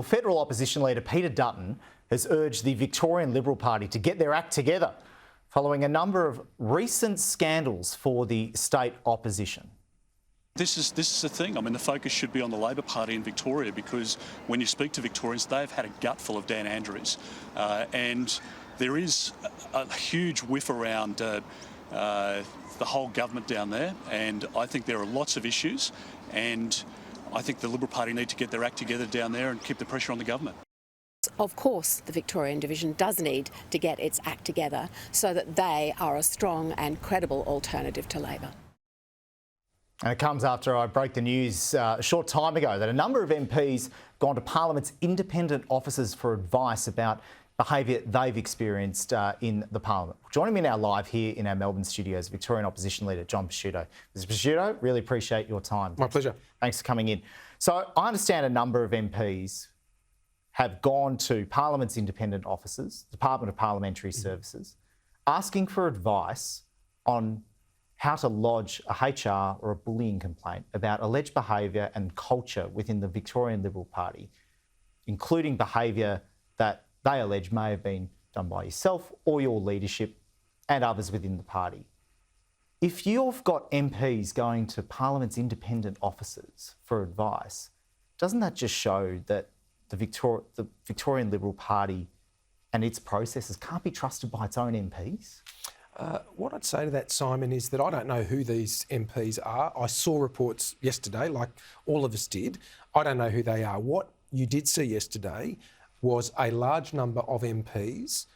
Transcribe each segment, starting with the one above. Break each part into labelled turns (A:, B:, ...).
A: Federal Opposition Leader Peter Dutton has urged the Victorian Liberal Party to get their act together following a number of recent scandals for the state opposition.
B: This is the thing. I mean, the focus should be on the Labor Party in Victoria, because when you speak to Victorians, they've had a gutful of Dan Andrews. And there is a huge whiff around the whole government down there. And I think there are lots of issues. And I think the Liberal Party need to get their act together down there and keep the pressure on the government.
C: Of course, the Victorian division does need to get its act together so that they are a strong and credible alternative to Labor.
A: And it comes after I broke the news a short time ago that a number of MPs gone to Parliament's independent offices for advice about behaviour they've experienced in the Parliament. Joining me now live here in our Melbourne studios, Victorian Opposition Leader John Pesutto. Mr Pesutto, really appreciate your time.
D: My pleasure.
A: Thanks for coming in. So I understand a number of MPs have gone to Parliament's independent offices, Department of Parliamentary Services, asking for advice on how to lodge a HR or a bullying complaint about alleged behaviour and culture within the Victorian Liberal Party, including behaviour that they allege may have been done by yourself or your leadership and others within the party. If you've got MPs going to Parliament's independent offices for advice, doesn't that just show that the Victorian Liberal Party and its processes can't be trusted by its own MPs?
D: What I'd say to that, Simon, is that I don't know who these MPs are. I saw reports yesterday, like all of us did. I don't know who they are. What you did see yesterday was a large number of MPs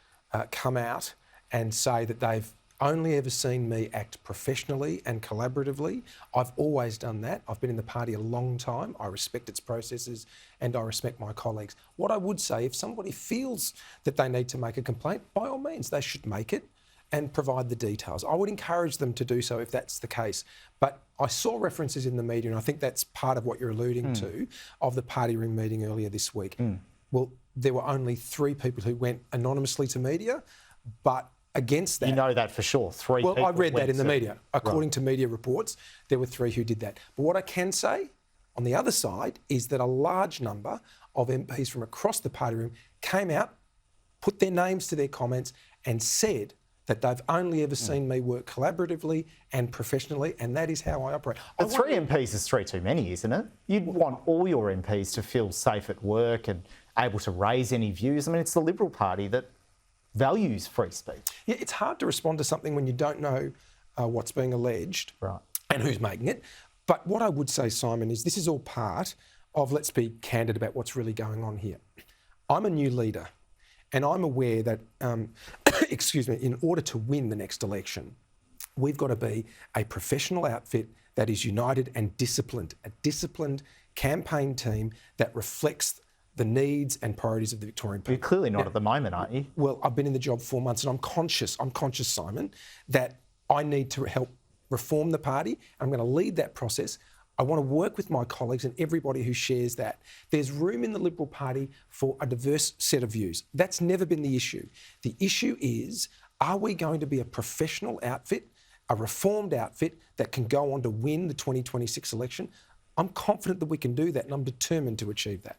D: come out and say that they've only ever seen me act professionally and collaboratively. I've always done that. I've been in the party a long time. I respect its processes and I respect my colleagues. What I would say, if somebody feels that they need to make a complaint, by all means, they should make it and provide the details. I would encourage them to do so if that's the case. But I saw references in the media, and I think that's part of what you're alluding to, of the party room meeting earlier this week. Well, there were only 3 people who went anonymously to media, but against that...
A: You know that for sure, 3 people.
D: Well, I read that in the media. According to media reports, there were 3 who did that. But what I can say, on the other side, is that a large number of MPs from across the party room came out, put their names to their comments and said that they've only ever seen me work collaboratively and professionally, and that is how I operate.
A: But 3 MPs is 3 too many, isn't it? You'd want all your MPs to feel safe at work and able to raise any views. I mean, it's the Liberal Party that values free speech.
D: Yeah, it's hard to respond to something when you don't know what's being alleged and who's making it. But what I would say, Simon, is this is all part of, let's be candid about what's really going on here. I'm a new leader. And I'm aware that, excuse me, in order to win the next election, we've got to be a professional outfit that is united and disciplined, a disciplined campaign team that reflects the needs and priorities of the Victorian people.
A: You're clearly not at the moment, aren't you?
D: Well, I've been in the job 4 months and I'm conscious, Simon, that I need to help reform the party. I'm going to lead that process. I want to work with my colleagues and everybody who shares that. There's room in the Liberal Party for a diverse set of views. That's never been the issue. The issue is, are we going to be a professional outfit, a reformed outfit that can go on to win the 2026 election? I'm confident that we can do that and I'm determined to achieve that.